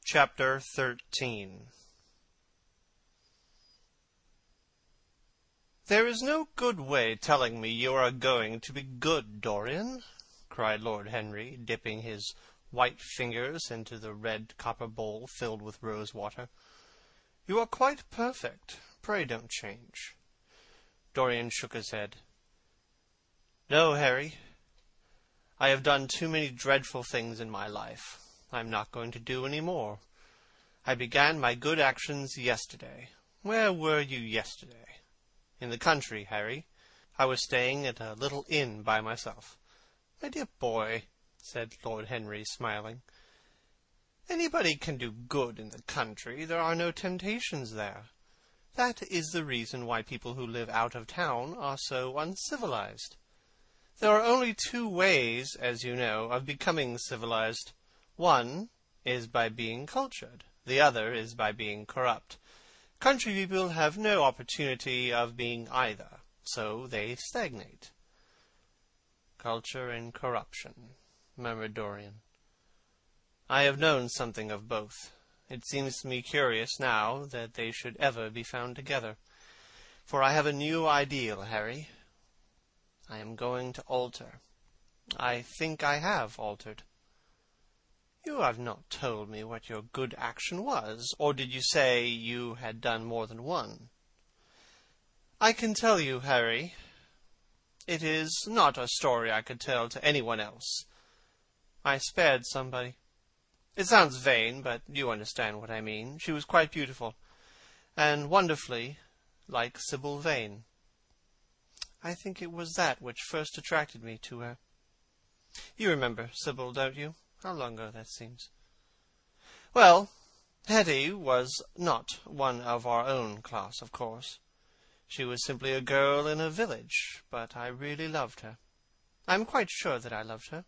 Chapter 13. "There is no good way telling me you are going to be good, Dorian," cried Lord Henry, dipping his white fingers into the red copper bowl filled with rose-water. "You are quite perfect. Pray don't change." Dorian shook his head. "No, Harry. I have done too many dreadful things in my life. I am not going to do any more. I began my good actions yesterday. Where were you yesterday?" "In the country, Harry. I was staying at a little inn by myself." "My dear boy," said Lord Henry, smiling, "anybody can do good in the country. There are no temptations there. That is the reason why people who live out of town are so uncivilized. There are only two ways, as you know, of becoming civilized. One is by being cultured. The other is by being corrupt. Country people have no opportunity of being either, so they stagnate." "Culture and corruption," murmured Dorian. "I have known something of both. It seems to me curious now that they should ever be found together. For I have a new ideal, Harry. I am going to alter. I think I have altered." "You have not told me what your good action was, or did you say you had done more than one?" "I can tell you, Harry. It is not a story I could tell to anyone else. I spared somebody. It sounds vain, but you understand what I mean. She was quite beautiful, and wonderfully like Sybil Vane. I think it was that which first attracted me to her. You remember Sybil, don't you? How long ago that seems. Well, Hetty was not one of our own class, of course. She was simply a girl in a village, but I really loved her. I am quite sure that I loved her.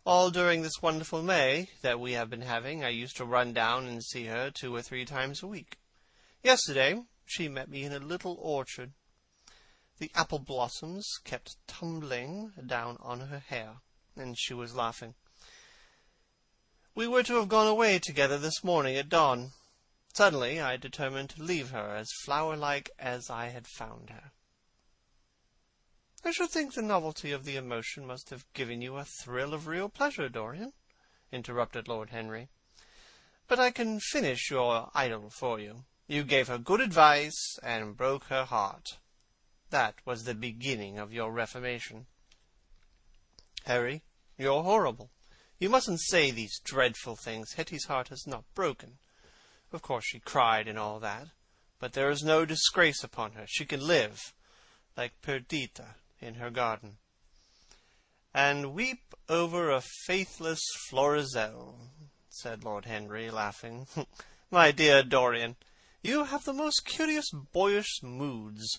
All during this wonderful May that we have been having, I used to run down and see her 2 or 3 times a week. Yesterday she met me in a little orchard. The apple blossoms kept tumbling down on her hair, and she was laughing. We were to have gone away together this morning at dawn. Suddenly I determined to leave her as flower-like as I had found her." "I should think the novelty of the emotion must have given you a thrill of real pleasure, Dorian," interrupted Lord Henry. "But I can finish your idyll for you. You gave her good advice and broke her heart. That was the beginning of your reformation." "Harry, you're horrible. You mustn't say these dreadful things. Hetty's heart is not broken. Of course she cried and all that, but there is no disgrace upon her. She can live, like Perdita, in her garden, and weep over a faithless Florizel," said Lord Henry, laughing. "My dear Dorian, you have the most curious boyish moods.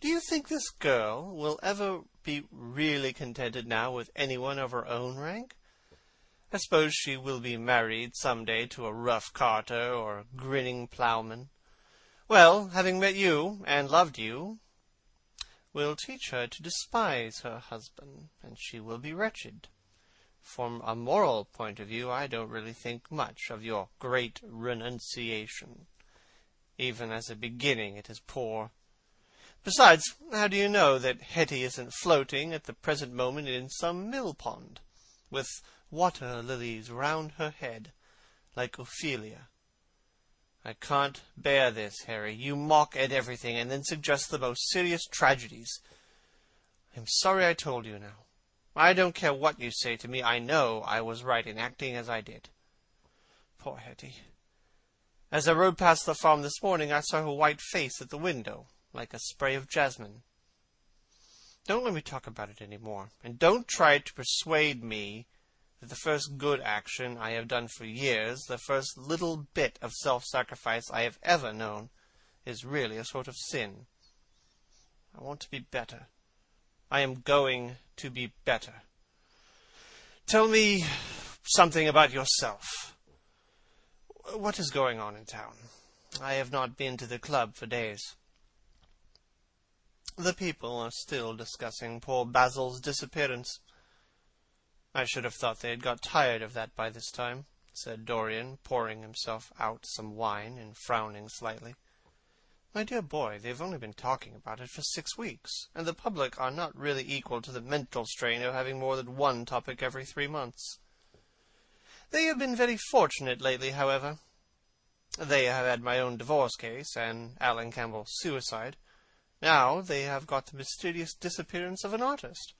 Do you think this girl will ever be really contented now with anyone of her own rank? I suppose she will be married some day to a rough carter or a grinning ploughman. Well, having met you and loved you, will teach her to despise her husband, and she will be wretched. From a moral point of view, I don't really think much of your great renunciation. Even as a beginning, it is poor. Besides, how do you know that Hetty isn't floating at the present moment in some mill-pond, with water-lilies round her head, like Ophelia? I can't bear this, Harry. You mock at everything, and then suggest the most serious tragedies. I'm sorry I told you now. I don't care what you say to me. I know I was right in acting as I did. Poor Hetty. As I rode past the farm this morning, I saw her white face at the window, like a spray of jasmine. Don't let me talk about it any more, and don't try to persuade me that the first good action I have done for years, the first little bit of self-sacrifice I have ever known, is really a sort of sin. I want to be better. I am going to be better. Tell me something about yourself. What is going on in town? I have not been to the club for days. The people are still discussing poor Basil's disappearance. I should have thought they had got tired of that by this time. said Dorian, pouring himself out some wine and frowning slightly. "My dear boy, they've only been talking about it for 6 weeks, and the public are not really equal to the mental strain of having more than one topic every 3 months. They have been very fortunate lately, however. They have had my own divorce case, and Alan Campbell's suicide. Now they have got the mysterious disappearance of an artist.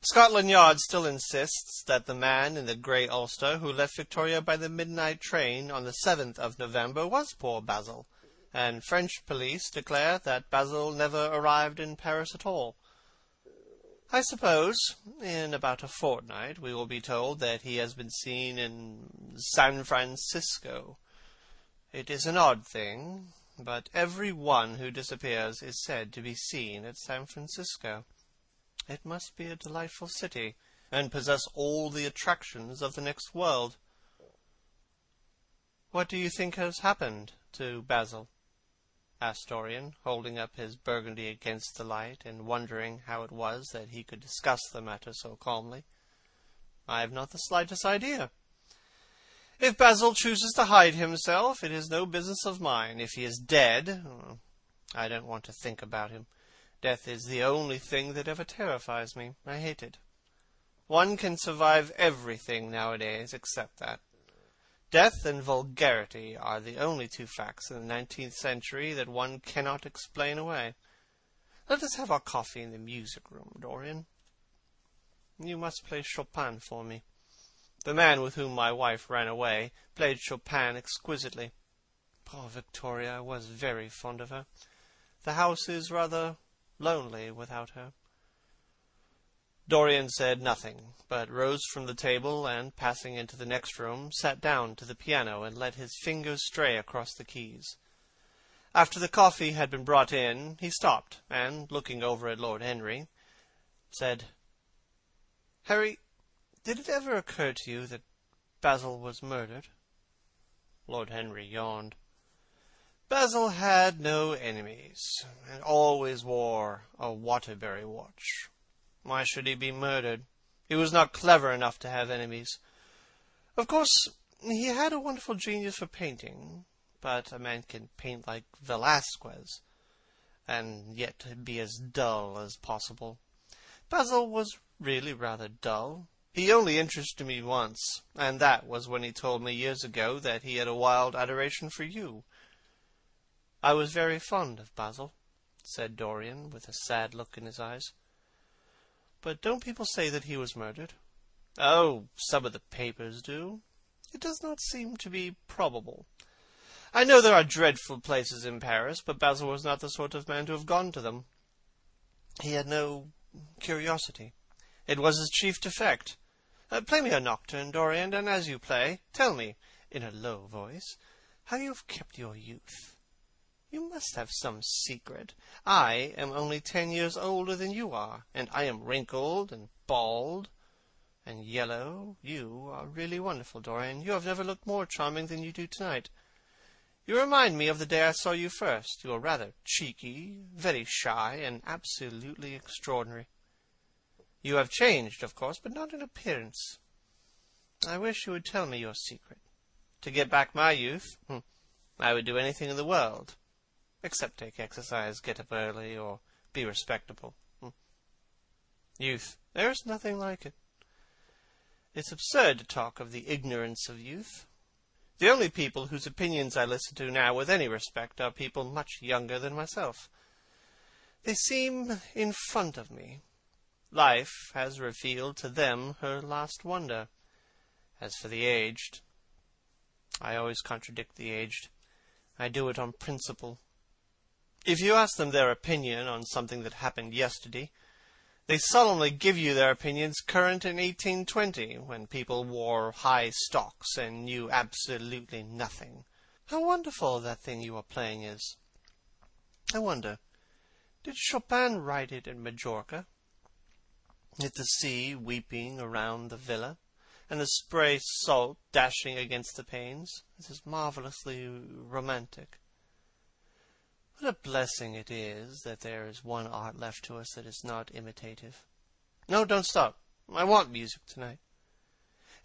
Scotland Yard still insists that the man in the grey ulster who left Victoria by the midnight train on the 7th of November was poor Basil, and French police declare that Basil never arrived in Paris at all. I suppose in about a fortnight we will be told that he has been seen in San Francisco. It is an odd thing, but every one who disappears is said to be seen at San Francisco. It must be a delightful city, and possess all the attractions of the next world. What do you think has happened to Basil?" asked Dorian, holding up his Burgundy against the light, and wondering how it was that he could discuss the matter so calmly. "I have not the slightest idea. If Basil chooses to hide himself, it is no business of mine. If he is dead, I don't want to think about him. Death is the only thing that ever terrifies me. I hate it. One can survive everything nowadays except that. Death and vulgarity are the only 2 facts in the 19th century that one cannot explain away. Let us have our coffee in the music-room, Dorian. You must play Chopin for me. The man with whom my wife ran away played Chopin exquisitely. Poor Victoria, I was very fond of her. The house is rather lonely without her." Dorian said nothing, but rose from the table, and, passing into the next room, sat down to the piano and let his fingers stray across the keys. After the coffee had been brought in, he stopped, and, looking over at Lord Henry, said, "Harry, did it ever occur to you that Basil was murdered?" Lord Henry yawned. "Basil had no enemies, and always wore a Waterbury watch. Why should he be murdered? He was not clever enough to have enemies. Of course, he had a wonderful genius for painting, but a man can paint like Velasquez, and yet be as dull as possible. Basil was really rather dull. He only interested me once, and that was when he told me years ago that he had a wild adoration for you." "I was very fond of Basil," said Dorian, with a sad look in his eyes. "But don't people say that he was murdered?" "Oh, some of the papers do. It does not seem to be probable. I know there are dreadful places in Paris, but Basil was not the sort of man to have gone to them. He had no curiosity. It was his chief defect. Play me a nocturne, Dorian, and as you play, tell me, in a low voice, how you have kept your youth. You must have some secret. I am only 10 years older than you are, and I am wrinkled and bald and yellow. You are really wonderful, Dorian. You have never looked more charming than you do tonight. You remind me of the day I saw you first. You are rather cheeky, very shy, and absolutely extraordinary. You have changed, of course, but not in appearance. I wish you would tell me your secret. To get back my youth, I would do anything in the world, except take exercise, get up early, or be respectable. Youth. There is nothing like it. It's absurd to talk of the ignorance of youth. The only people whose opinions I listen to now with any respect are people much younger than myself. They seem in front of me. Life has revealed to them her last wonder. As for the aged, I always contradict the aged. I do it on principle. If you ask them their opinion on something that happened yesterday, they solemnly give you their opinions current in 1820, when people wore high stocks and knew absolutely nothing. How wonderful that thing you are playing is. I wonder, did Chopin write it in Majorca? With the sea weeping around the villa, and the spray salt dashing against the panes. It is marvellously romantic. What a blessing it is that there is one art left to us that is not imitative. No, don't stop. I want music tonight.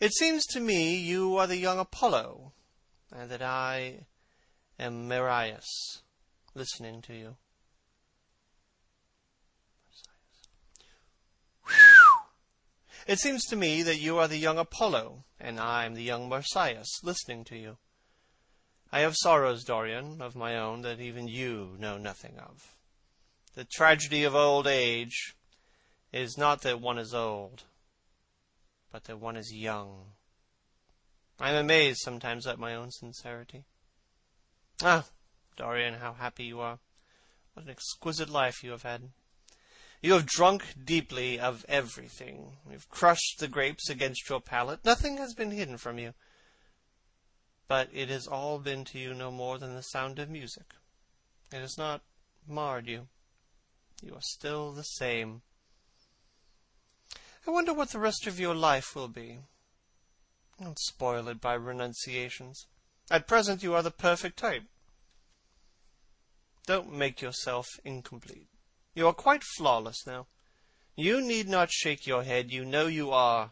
It seems to me you are the young Apollo, and that I am Marius, listening to you. It seems to me that you are the young Apollo, and I am the young Marsyas, listening to you. I have sorrows, Dorian, of my own that even you know nothing of. The tragedy of old age is not that one is old, but that one is young. I am amazed sometimes at my own sincerity. Ah, Dorian, how happy you are. What an exquisite life you have had. You have drunk deeply of everything. You have crushed the grapes against your palate. Nothing has been hidden from you. But it has all been to you no more than the sound of music. It has not marred you. You are still the same. I wonder what the rest of your life will be. Don't spoil it by renunciations. At present you are the perfect type. Don't make yourself incomplete. You are quite flawless now. You need not shake your head. You know you are.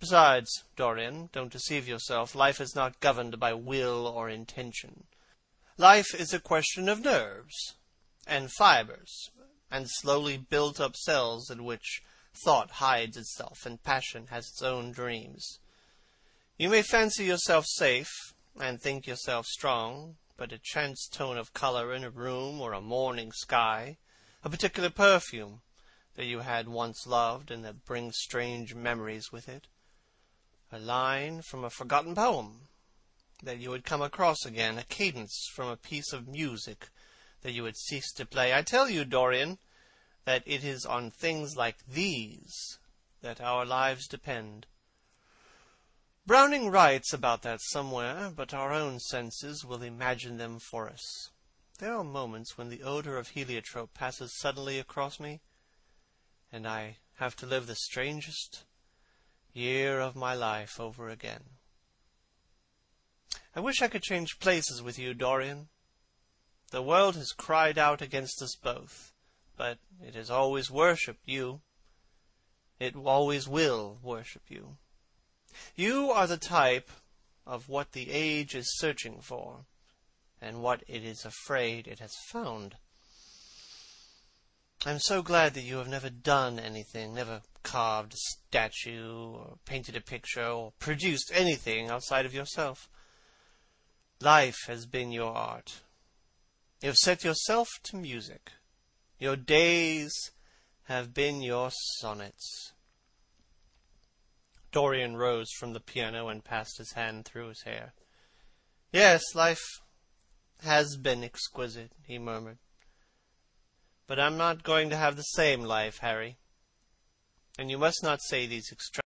Besides, Dorian, don't deceive yourself. Life is not governed by will or intention. Life is a question of nerves and fibers and slowly built-up cells in which thought hides itself and passion has its own dreams. You may fancy yourself safe and think yourself strong, but a chance tone of color in a room or a morning sky, a particular perfume that you had once loved and that brings strange memories with it, a line from a forgotten poem that you would come across again, a cadence from a piece of music that you had ceased to play. I tell you, Dorian, that it is on things like these that our lives depend. Browning writes about that somewhere, but our own senses will imagine them for us. There are moments when the odor of heliotrope passes suddenly across me, and I have to live the strangest year of my life over again. I wish I could change places with you, Dorian. The world has cried out against us both, but it has always worshipped you. It always will worship you. You are the type of what the age is searching for, and what it is afraid it has found. I am so glad that you have never done anything, never carved a statue, or painted a picture, or produced anything outside of yourself. Life has been your art. You have set yourself to music. Your days have been your sonnets. Dorian rose from the piano and passed his hand through his hair. Yes, life has been exquisite, he murmured. But I'm not going to have the same life, Harry. And you must not say these extravagant